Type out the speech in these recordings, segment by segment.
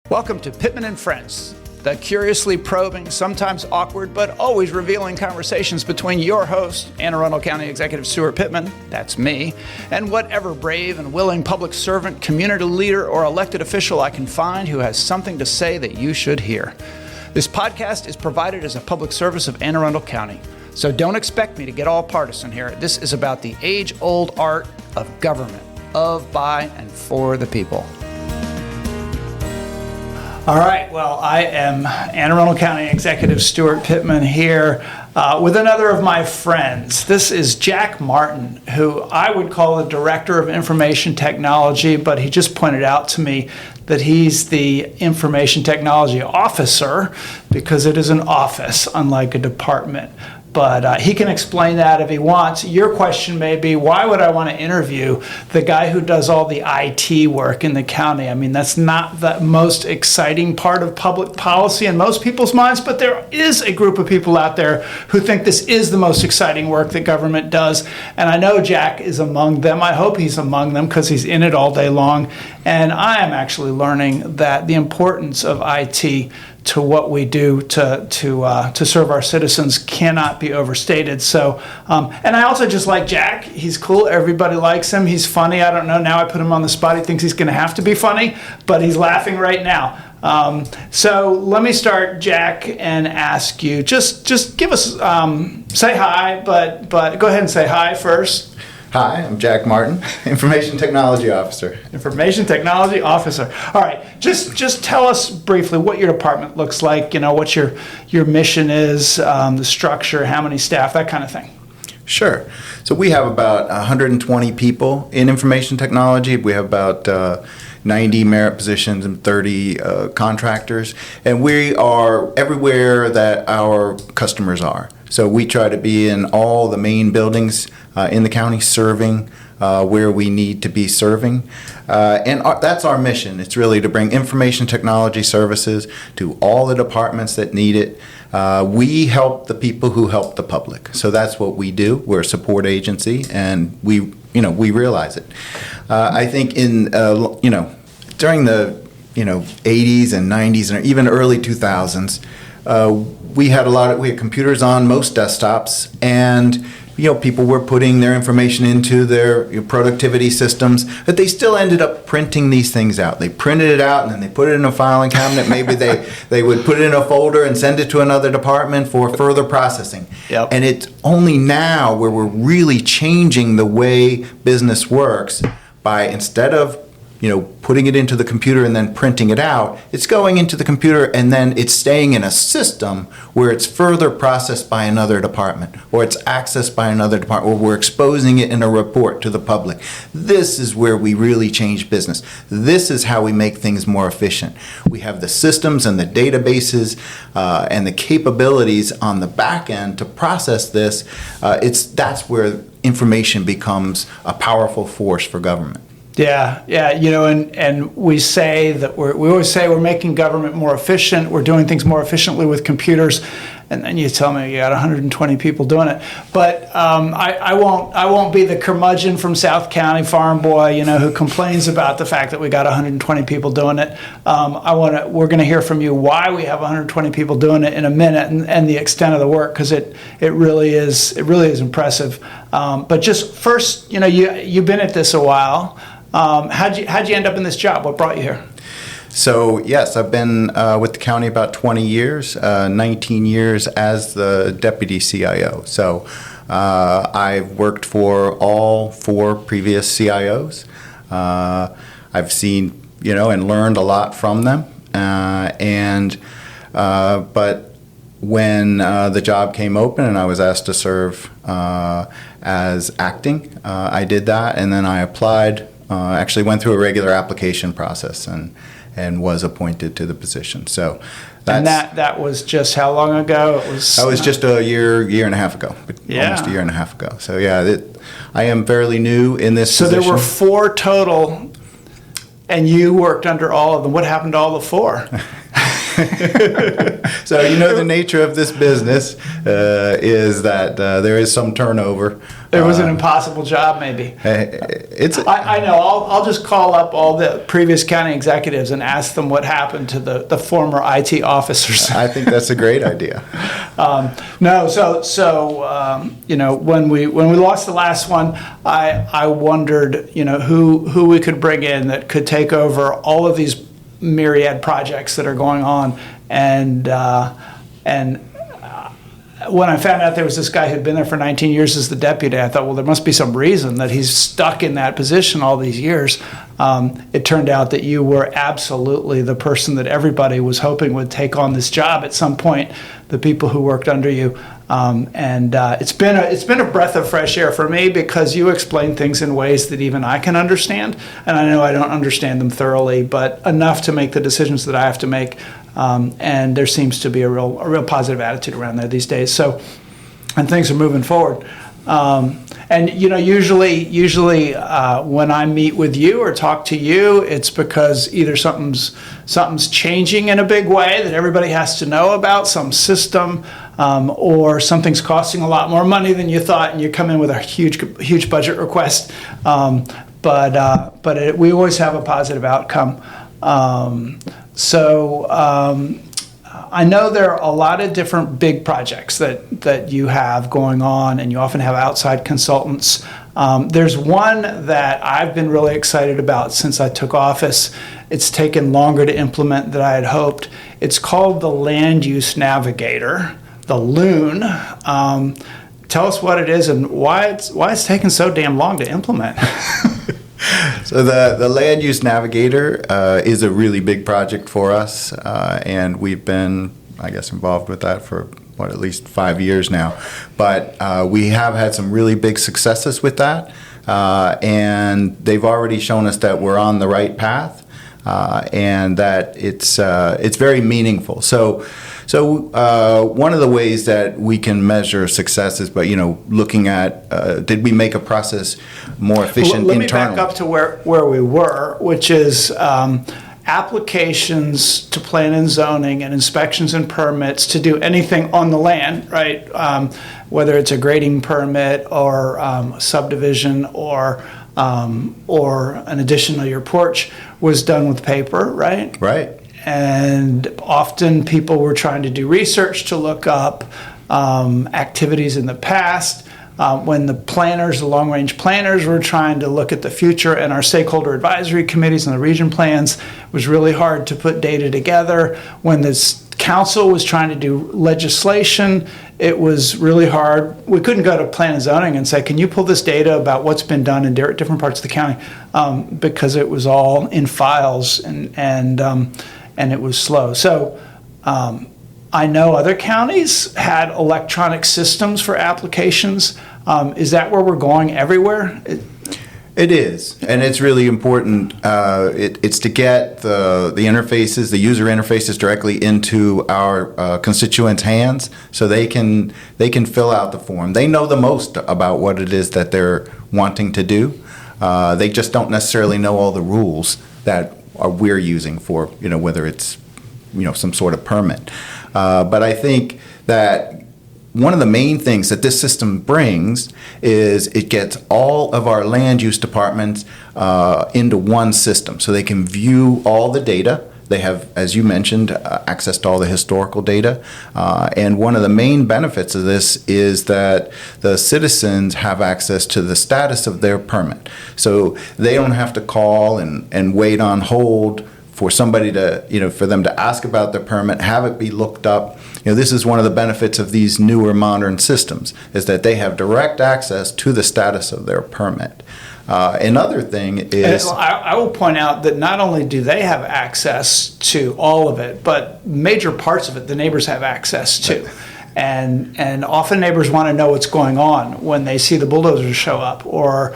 Welcome to Pittman and Friends, the curiously probing, sometimes awkward, but always revealing conversations between your host, Anne Arundel County Executive Steuart Pittman, that's me, and whatever brave and willing public servant, community leader, or elected official I can find who has something to say that you should hear. This podcast is provided as a public service of Anne Arundel County, so don't expect me to get all partisan here. This is about the age-old art of government, of, by, and for the people. All right, well, I am Anne Arundel County Executive Steuart Pittman here with another of my friends. This is Jack Martin, who I would call the Director of Information Technology, but he just pointed out to me that he's the Information Technology Officer because it is an office, unlike a department. But he can explain that if he wants. Your question may be, why would I want to interview the guy who does all the IT work in the county? I mean, that's not the most exciting part of public policy in most people's minds, but there is a group of people out there who think this is the most exciting work that government does. And I know Jack is among them. I hope he's among them because he's in it all day long. And I am actually learning that the importance of IT to what we do to serve our citizens cannot be overstated. So, and I also just like Jack. He's cool. Everybody likes him. He's funny. I don't know. Now I put him on the spot. He thinks he's going to have to be funny, but he's laughing right now. So let me start, Jack, and ask you, just give us, say hi, but go ahead and say hi first. Hi, I'm Jack Martin, Information Technology Officer. Information Technology Officer. All right, just tell us briefly what your department looks like, you know, what your mission is, the structure, how many staff, that kind of thing. Sure. So we have about 120 people in information technology. We have about 90 merit positions and 30 contractors, and we are everywhere that our customers are. So we try to be in all the main buildings in the county, serving where we need to be serving. And that's our mission. It's really to bring information technology services to all the departments that need it. We help the people who help the public. So that's what we do. We're a support agency, and we realize it. I think in during the 80s and 90s and even early 2000s, we had computers on most desktops, and people were putting their information into their productivity systems, but they still ended up printing these things out. They printed it out and then they put it in a filing cabinet. Maybe they would put it in a folder and send it to another department for further processing. Yep. And it's only now where we're really changing the way business works by, instead of putting it into the computer and then printing it out, it's going into the computer and then it's staying in a system where it's further processed by another department, or it's accessed by another department, or we're exposing it in a report to the public. This is where we really change business. This is how we make things more efficient. We have the systems and the databases and the capabilities on the back end to process this. That's where information becomes a powerful force for government. Yeah, and we say that we always say we're making government more efficient. We're doing things more efficiently with computers, and then you tell me you got 120 people doing it. But I won't be the curmudgeon from South County, farm boy, who complains about the fact that we got 120 people doing it. We're going to hear from you why we have 120 people doing it in a minute, and the extent of the work, because it really is impressive. But just first, you've been at this a while. How'd you end up in this job? What brought you here? So, yes, I've been with the county about 20 years, 19 years as the deputy CIO. So I've worked for all 4 previous CIOs. I've seen, and learned a lot from them. But when the job came open and I was asked to serve as acting, I did that, and then I applied. Actually went through a regular application process and was appointed to the position. So that was just how long ago? That was just a year and a half ago. Almost a year and a half ago. So I am fairly new in this position. So there were 4 total, and you worked under all of them. What happened to all the 4? So the nature of this business is that there is some turnover. It was an impossible job, maybe. I know. I'll just call up all the previous county executives and ask them what happened to the former IT officers. I think that's a great idea. When we lost the last one, I wondered, who we could bring in that could take over all of these myriad projects that are going on, and when I found out there was this guy who'd been there for 19 years as the deputy, I thought, well, there must be some reason that he's stuck in that position all these years. It turned out that you were absolutely the person that everybody was hoping would take on this job at some point, the people who worked under you. It's been a breath of fresh air for me because you explain things in ways that even I can understand. And I know I don't understand them thoroughly, but enough to make the decisions that I have to make. And there seems to be a real positive attitude around there these days. So, and things are moving forward. Usually when I meet with you or talk to you, it's because either something's changing in a big way that everybody has to know about, some system, or something's costing a lot more money than you thought, and you come in with a huge budget request. But we always have a positive outcome. I know there are a lot of different big projects that you have going on, and you often have outside consultants. There's one that I've been really excited about since I took office. It's taken longer to implement than I had hoped. It's called the Land Use Navigator, the Loon. Tell us what it is and why it's taken so damn long to implement. So the Land Use Navigator is a really big project for us, and we've been, I guess, involved with that for, at least 5 years now. But we have had some really big successes with that, and they've already shown us that we're on the right path, and that it's very meaningful. So one of the ways that we can measure success is by, looking at, did we make a process more efficient internally? Let me back up to where we were, which is applications to plan and zoning and inspections and permits to do anything on the land, right? Whether it's a grading permit or a subdivision or an addition to your porch was done with paper, right? Right. And often people were trying to do research to look up activities in the past. When the long-range planners were trying to look at the future, and our stakeholder advisory committees and the region plans, it was really hard to put data together. When this council was trying to do legislation, it was really hard. We couldn't go to plan and zoning and say, can you pull this data about what's been done in different parts of the county? Because it was all in files and it was slow. So I know other counties had electronic systems for applications. Is that where we're going everywhere? It is, and it's really important. It's to get the interfaces, the user interfaces, directly into our constituents' hands, so they can fill out the form. They know the most about what it is that they're wanting to do. They just don't necessarily know all the rules that we're using for, whether it's some sort of permit. But I think that one of the main things that this system brings is it gets all of our land use departments into one system, so they can view all the data. They have, as you mentioned, access to all the historical data. And one of the main benefits of this is that the citizens have access to the status of their permit. So they don't have to call and wait on hold for somebody to, for them to ask about their permit, have it be looked up. This is one of the benefits of these newer modern systems, is that they have direct access to the status of their permit. Another thing is... I will point out that not only do they have access to all of it, but major parts of it the neighbors have access to. And often neighbors want to know what's going on when they see the bulldozers show up, or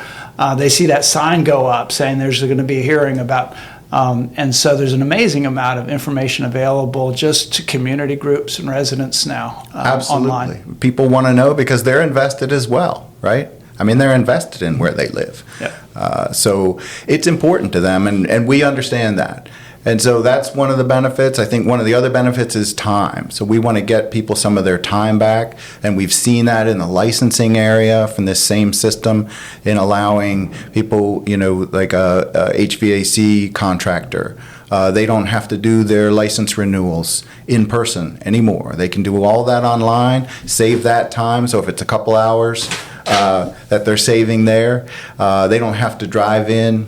they see that sign go up saying there's going to be a hearing about... and so there's an amazing amount of information available just to community groups and residents now Absolutely. Online. People want to know because they're invested as well, right? I mean, they're invested in where they live. Yeah. So it's important to them, and we understand that. And so that's one of the benefits. I think one of the other benefits is time. So we want to get people some of their time back, and we've seen that in the licensing area from this same system in allowing people, like a HVAC contractor. They don't have to do their license renewals in person anymore. They can do all that online, save that time. So if it's a couple hours that they're saving there, they don't have to drive in,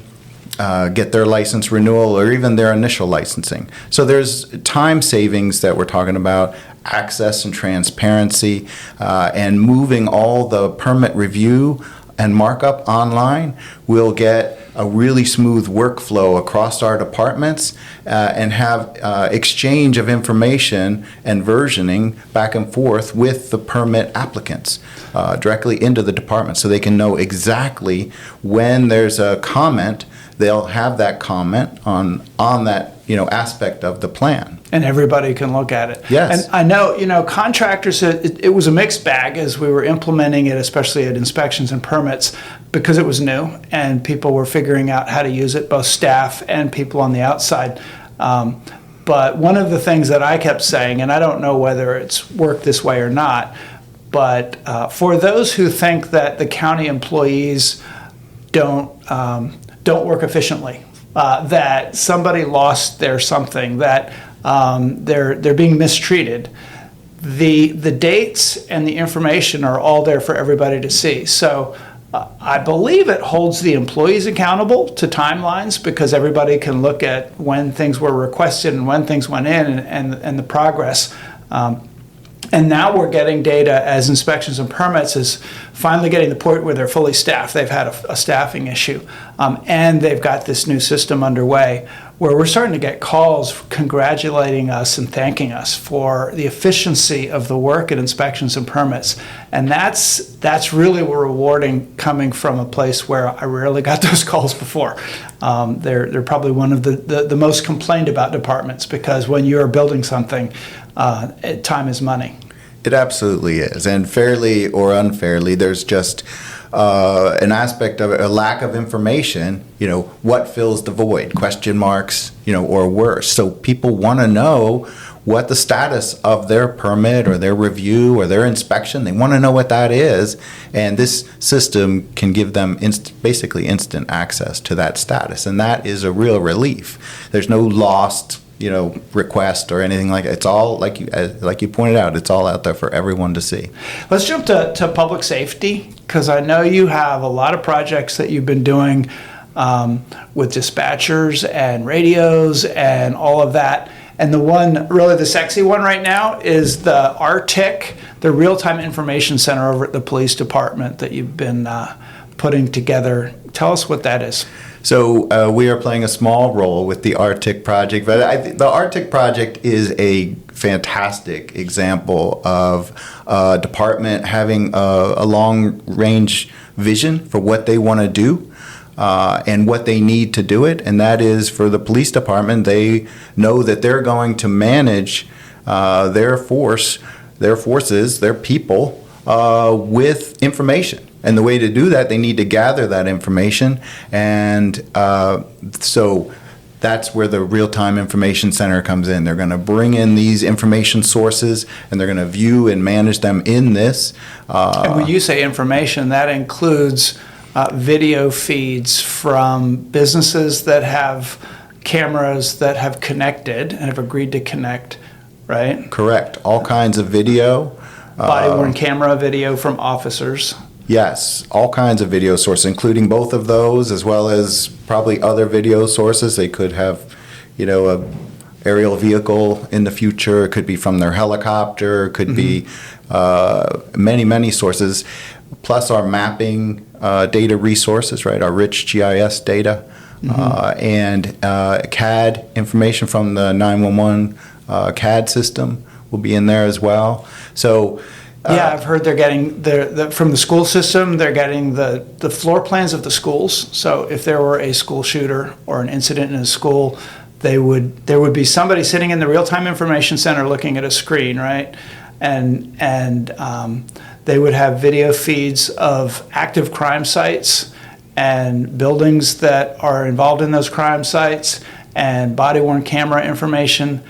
get their license renewal or even their initial licensing. So there's time savings that we're talking about, access and transparency, and moving all the permit review and markup online. We'll get a really smooth workflow across our departments and have exchange of information and versioning back and forth with the permit applicants directly into the department, so they can know exactly when there's a comment. They'll have that comment on that aspect of the plan. And everybody can look at it. Yes. And I know, contractors, it was a mixed bag as we were implementing it, especially at inspections and permits, because it was new and people were figuring out how to use it, both staff and people on the outside. But one of the things that I kept saying, and I don't know whether it's worked this way or not, but for those who think that the county employees don't work efficiently, that somebody lost their something, that they're being mistreated, the dates and the information are all there for everybody to see. So I believe it holds the employees accountable to timelines, because everybody can look at when things were requested and when things went in and the progress. And now we're getting data as inspections and permits is finally getting to the point where they're fully staffed. They've had a staffing issue, and they've got this new system underway where we're starting to get calls congratulating us and thanking us for the efficiency of the work at inspections and permits. And that's really rewarding, coming from a place where I rarely got those calls before. They're probably one of the most complained about departments, because when you're building something, time is money. It absolutely is. And fairly or unfairly, there's just an aspect of it, a lack of information, what fills the void, question marks, or worse. So people want to know what the status of their permit or their review or their inspection, they want to know what that is. And this system can give them basically instant access to that status. And that is a real relief. There's no lost request or anything like that. It's all, like you pointed out, it's all out there for everyone to see. Let's jump to public safety, because I know you have a lot of projects that you've been doing with dispatchers and radios and all of that. And the one, really the sexy one right now, is the RTIC, the Real-Time Information Center over at the police department that you've been putting together. Tell us what that is. So we are playing a small role with the RTIC project, but the RTIC project is a fantastic example of a department having a long-range vision for what they want to do and what they need to do it, and that is for the police department. They know that they're going to manage their forces, their people, with information. And the way to do that, they need to gather that information. And so that's where the Real-Time Information Center comes in. They're going to bring in these information sources, and they're going to view and manage them in this. And when you say information, that includes video feeds from businesses that have cameras that have connected and have agreed to connect, right? Correct. All kinds of video. Body-worn camera video from officers. Yes, all kinds of video sources, including both of those, as well as probably other video sources. They could have, a aerial vehicle in the future. It could be from their helicopter. It could be many, many sources. Plus our mapping data resources, right? Our rich GIS data and CAD information from the 911 CAD system will be in there as well. So. Yeah, I've heard they're getting from the school system. They're getting the floor plans of the schools. So if there were a school shooter or an incident in a school, there would be somebody sitting in the Real-Time Information Center looking at a screen, right? And they would have video feeds of active crime sites and buildings that are involved in those crime sites, and body-worn camera information,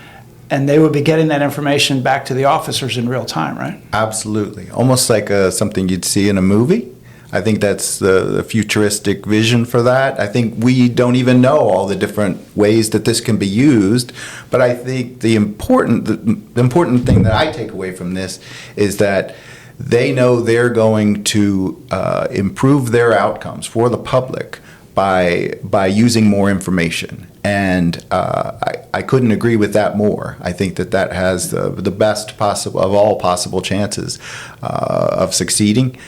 and they would be getting that information back to the officers in real time, right? Absolutely. Almost like something you'd see in a movie. I think that's the futuristic vision for that. I think we don't even know all the different ways that this can be used, but I think the important thing that I take away from this is that they know they're going to improve their outcomes for the public by using more information. And I couldn't agree with that more. I think that has the best possible of all possible chances of succeeding.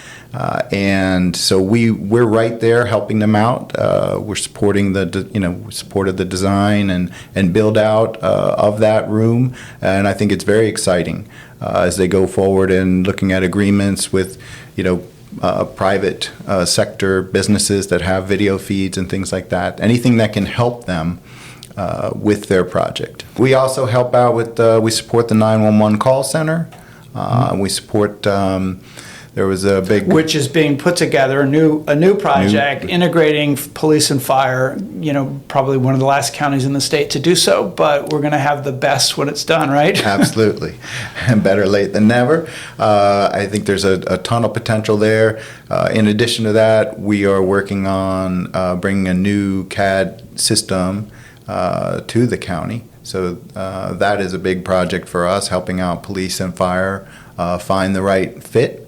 And so we're right there helping them out. We're supporting we supported the design and build out of that room, and I think it's very exciting as they go forward and looking at agreements with private sector businesses that have video feeds and things like that. Anything that can help them with their project. We also help out with we support the 911 call center. We support. There was a big, which is being put together, a new project integrating police and fire. Probably one of the last counties in the state to do so, but we're going to have the best when it's done, right? Absolutely, and better late than never. I think there's a ton of potential there. In addition to that, we are working on bringing a new CAD system to the county. So that is a big project for us, helping out police and fire find the right fit.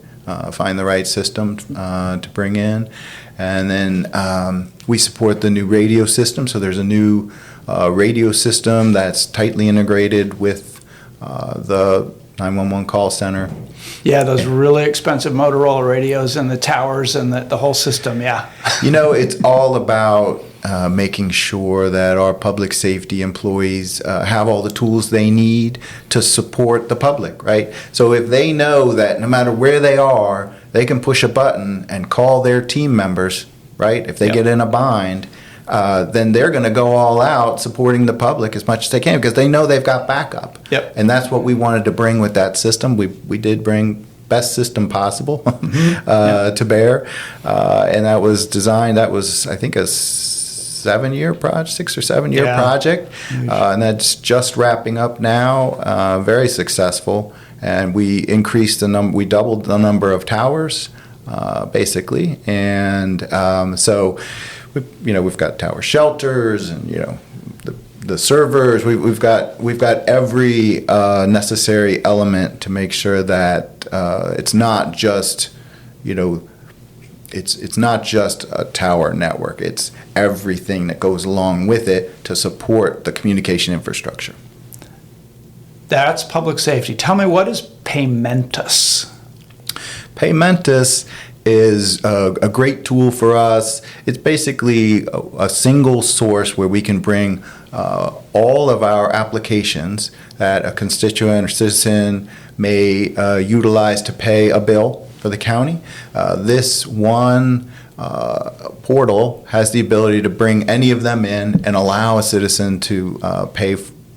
Find the right system to bring in. And then we support the new radio system. So there's a new radio system that's tightly integrated with the 911 call center. Yeah, those really expensive Motorola radios and the towers and the whole system, yeah. It's all about making sure that our public safety employees have all the tools they need to support the public, right? So if they know that no matter where they are, they can push a button and call their team members, right? If they get in a bind, then they're going to go all out supporting the public as much as they can because they know they've got backup. Yep. And that's what we wanted to bring with that system. We did bring best system possible to bear. And that was designed, that was, I think, a 7-year project, 6 or 7 year project. And that's just wrapping up now, very successful. And we increased we doubled the number of towers, basically. And so, we've got tower shelters and, the servers. We've got every necessary element to make sure that it's not just, it's not just a tower network. It's everything that goes along with it to support the communication infrastructure. That's public safety. Tell me, what is Paymentus? Paymentus is a great tool for us. It's basically a single source where we can bring all of our applications that a constituent or citizen may utilize to pay a bill for the county. This one portal has the ability to bring any of them in and allow a citizen to pay,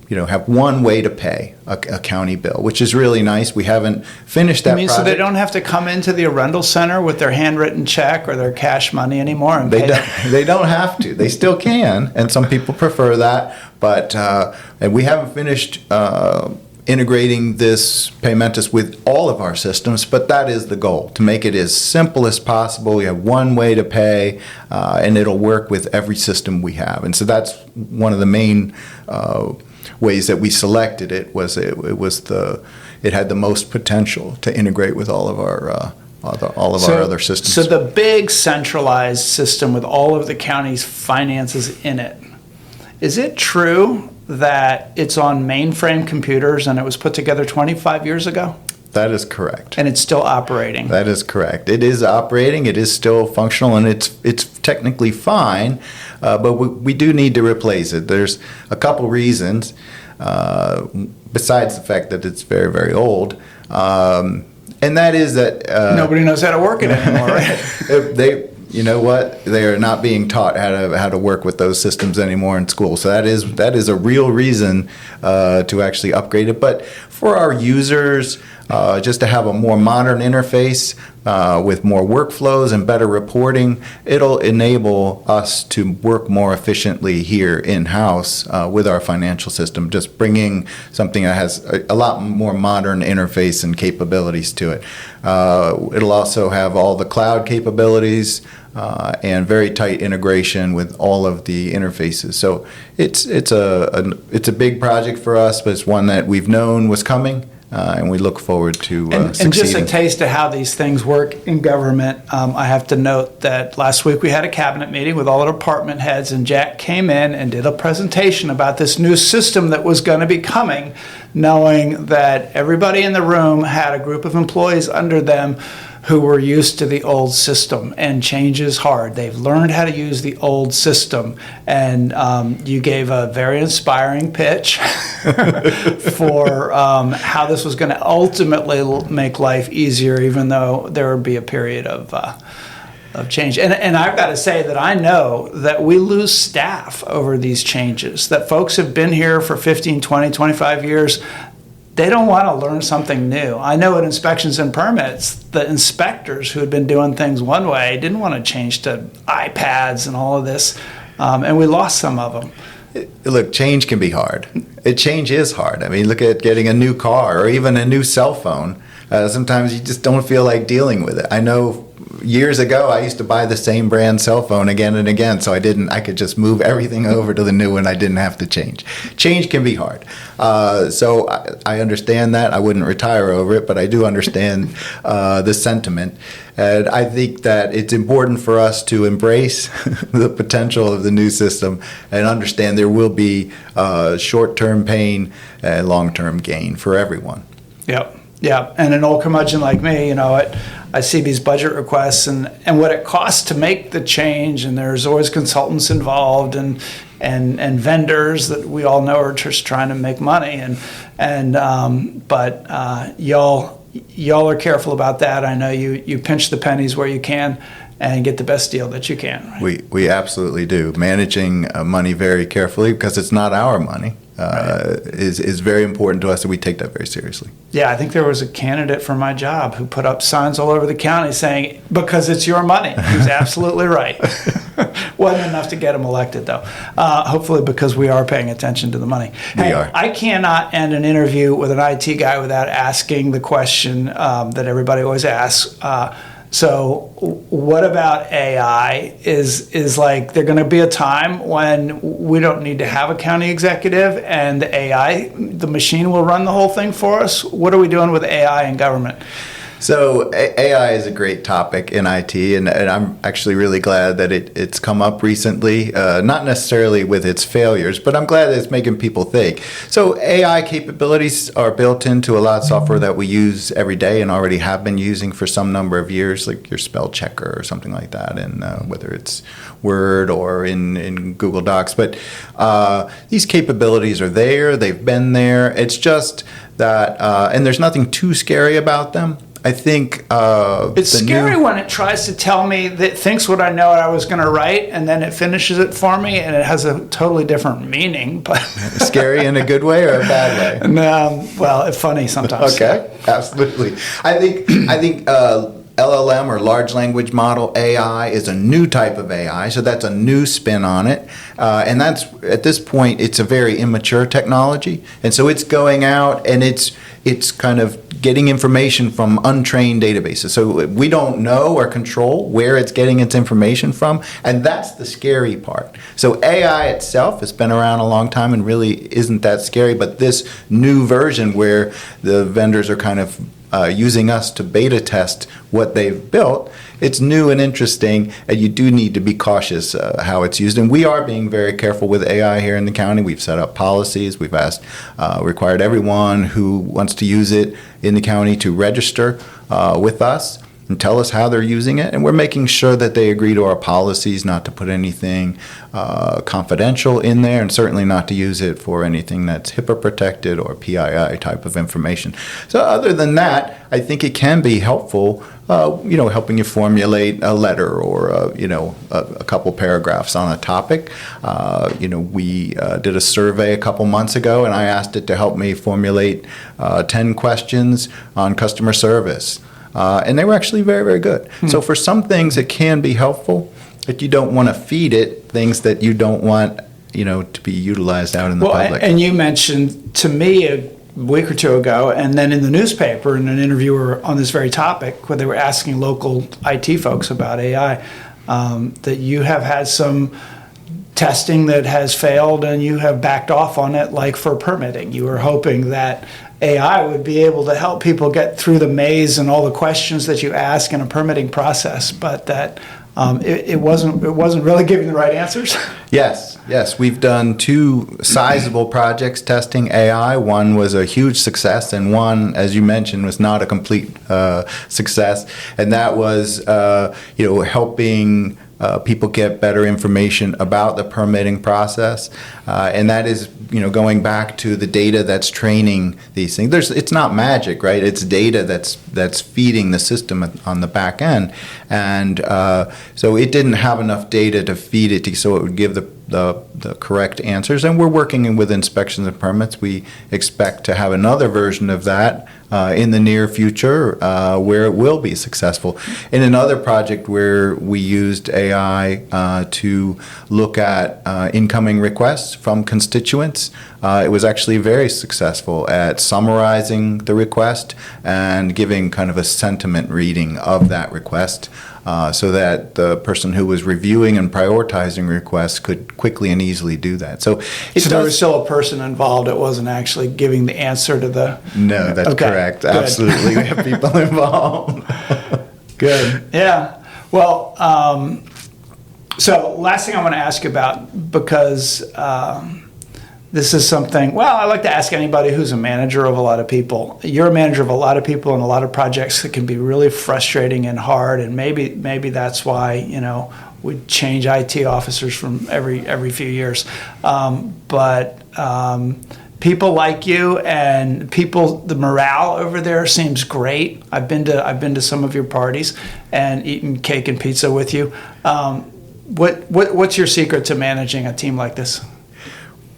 have one way to pay a county bill, which is really nice. We haven't finished that project. So they don't have to come into the Arundel Center with their handwritten check or their cash money anymore and pay? They don't have to. They still can, and some people prefer that. But and we haven't finished integrating this Paymentus with all of our systems, but that is the goal, to make it as simple as possible. You have one way to pay, and it'll work with every system we have. And so that's one of the main ways that we selected it. It had the most potential to integrate with all of our our other systems. So the big centralized system with all of the county's finances in it, is it true that it's on mainframe computers and it was put together 25 years ago? That is correct. And it's still operating? That is correct. It is operating. It is still functional, and it's technically fine, but we do need to replace it. There's a couple reasons, besides the fact that it's very, very old, and that is that... nobody knows how to work it anymore, right? You know what? They are not being taught how to work with those systems anymore in school. So that is a real reason to actually upgrade it. But for our users, just to have a more modern interface with more workflows and better reporting. It'll enable us to work more efficiently here in-house with our financial system, just bringing something that has a lot more modern interface and capabilities to it. It'll also have all the cloud capabilities and very tight integration with all of the interfaces. So it's a big project for us, but it's one that we've known was coming. And we look forward to and succeeding. just a taste of how these things work in government, I have to note that last week we had a cabinet meeting with all the department heads, and Jack came in and did a presentation about this new system that was going to be coming, knowing that everybody in the room had a group of employees under them who were used to the old system, and change is hard. They've learned how to use the old system, and you gave a very inspiring pitch for how this was going to ultimately make life easier, even though there would be a period of change. And I've got to say that I know that we lose staff over these changes, that folks have been here for 15, 20, 25 years. They don't want to learn something new. I know at inspections and permits, the inspectors who had been doing things one way didn't want to change to iPads and all of this, and we lost some of them. Look, change can be hard. Change is hard. I mean, look at getting a new car or even a new cell phone. Sometimes you just don't feel like dealing with it. I know years ago I used to buy the same brand cell phone again and again, so I could just move everything over to the new one. I didn't have to change. Change can be hard. So I understand that. I wouldn't retire over it, but I do understand the sentiment. And I think that it's important for us to embrace the potential of the new system and understand there will be short-term pain and long-term gain for everyone. Yep. Yeah, and an old curmudgeon like me, I see these budget requests and what it costs to make the change, and there's always consultants involved and vendors that we all know are just trying to make money, but y'all are careful about that. I know you pinch the pennies where you can and get the best deal that you can. Right? We absolutely do. Managing money very carefully, because it's not our money. Is very important to us, and we take that very seriously. Yeah, I think there was a candidate for my job who put up signs all over the county saying, because it's your money. He's absolutely right. Wasn't enough to get him elected, though. Hopefully because we are paying attention to the money. We are. I cannot end an interview with an IT guy without asking the question that everybody always asks. So what about AI? Is like there going to be a time when we don't need to have a county executive and the machine will run the whole thing for us? What are we doing with AI in government? So AI is a great topic in IT, and I'm actually really glad that it's come up recently, not necessarily with its failures, but I'm glad that it's making people think. So AI capabilities are built into a lot of software that we use every day and already have been using for some number of years, like your spell checker or something like that, and whether it's Word or in Google Docs. But these capabilities are there, they've been there. It's just that, and there's nothing too scary about them. I think it's scary when it tries to tell me that it thinks what I know I was going to write, and then it finishes it for me, and it has a totally different meaning. But scary in a good way or a bad way? Well, it's funny sometimes. Okay, absolutely. I think LLM, or large language model AI, is a new type of AI, so that's a new spin on it, and that's, at this point, it's a very immature technology, and so it's going out and it's kind of getting information from untrained databases. So we don't know or control where it's getting its information from, and that's the scary part. So AI itself has been around a long time and really isn't that scary, but this new version where the vendors are kind of using us to beta test what they've built, it's new and interesting, and you do need to be cautious how it's used. And we are being very careful with AI here in the county. We've set up policies. We've required everyone who wants to use it in the county to register with us. and tell us how they're using it, and we're making sure that they agree to our policies not to put anything confidential in there, and certainly not to use it for anything that's HIPAA protected or PII type of information. So other than that, I think it can be helpful, helping you formulate a letter or a couple paragraphs on a topic. We did a survey a couple months ago, and I asked it to help me formulate 10 questions on customer service. And they were actually very, very good. So for some things, it can be helpful, but you don't want to feed it things that you don't want, to be utilized out in the public. And you mentioned to me a week or two ago, and then in the newspaper, in an interview on this very topic, where they were asking local IT folks about AI, that you have had some testing that has failed and you have backed off on it, like for permitting. You were hoping that AI would be able to help people get through the maze and all the questions that you ask in a permitting process, but that it wasn't really giving the right answers. Yes, we've done 2 sizable projects testing AI. One was a huge success, and one, as you mentioned, was not a complete success. And that was, helping people get better information about the permitting process, and that is, going back to the data that's training these things. It's not magic, right? It's data that's feeding the system on the back end, and so it didn't have enough data to feed it so it would give the correct answers. And we're working with inspections and permits. We expect to have another version of that in the near future where it will be successful. In another project where we used AI to look at incoming requests from constituents, it was actually very successful at summarizing the request and giving kind of a sentiment reading of that request, so that the person who was reviewing and prioritizing requests could quickly and easily do that. So there was still a person involved. It wasn't actually giving the answer to the... No, that's correct. Good. Absolutely. We have people involved. Good. Yeah. Well, so last thing I want to ask about, because this is something, I like to ask anybody who's a manager of a lot of people. You're a manager of a lot of people and a lot of projects that can be really frustrating and hard, and maybe that's why, we change IT officers from every few years. But people like you, and the morale over there seems great. I've been to some of your parties and eaten cake and pizza with you. What's your secret to managing a team like this?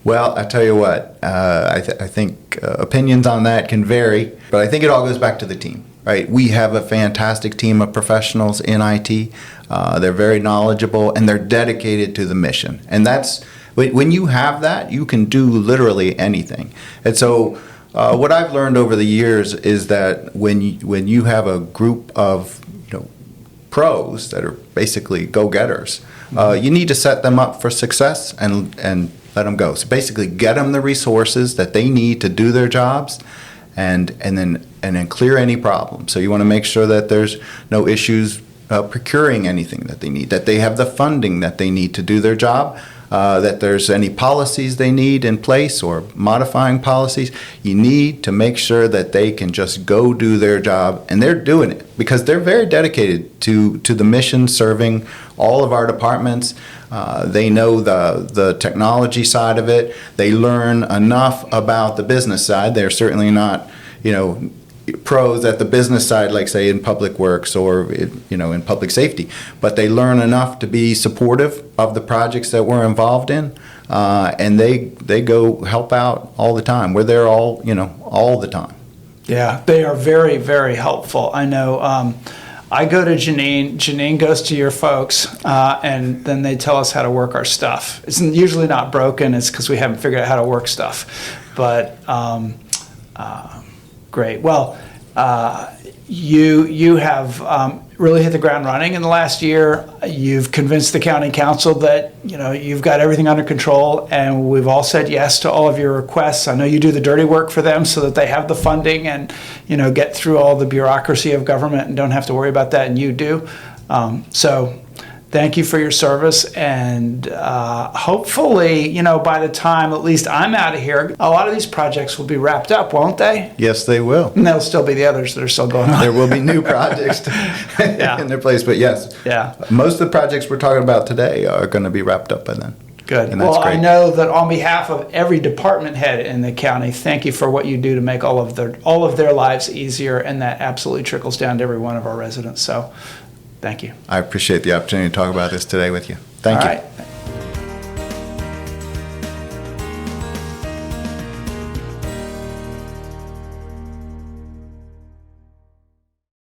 Well, I tell you what, I think opinions on that can vary, but I think it all goes back to the team, right? We have a fantastic team of professionals in IT. They're very knowledgeable, and they're dedicated to the mission. And that's, when you have that, you can do literally anything. And so what I've learned over the years is that when you have a group of pros that are basically go-getters, you need to set them up for success and let them go. So basically, get them the resources that they need to do their jobs, and then clear any problems. So you want to make sure that there's no issues procuring anything that they need, that they have the funding that they need to do their job, that there's any policies they need in place or modifying policies. You need to make sure that they can just go do their job, and they're doing it because they're very dedicated to the mission, serving all of our departments. They know the technology side of it. They learn enough about the business side. They're certainly not, pros at the business side, like say in public works or in public safety, but they learn enough to be supportive of the projects that we're involved in, and they go help out all the time. We're there all the time. Yeah, they are very, very helpful. I know. I go to Janine goes to your folks, and then they tell us how to work our stuff. It's usually not broken. It's because we haven't figured out how to work stuff. But great. Well, you have really hit the ground running in the last year. You've convinced the county council that you've got everything under control, and we've all said yes to all of your requests. I know you do the dirty work for them so that they have the funding and get through all the bureaucracy of government and don't have to worry about that, and you do. So thank you for your service, and hopefully, by the time at least I'm out of here, a lot of these projects will be wrapped up, won't they? Yes, they will. And there'll still be the others that are still going on. There will be new projects in their place, but yes, most of the projects we're talking about today are going to be wrapped up by then. Good. And that's Well, great. I know that on behalf of every department head in the county, thank you for what you do to make all of their lives easier, and that absolutely trickles down to every one of our residents. So, thank you. I appreciate the opportunity to talk about this today with you. Thank you. All right.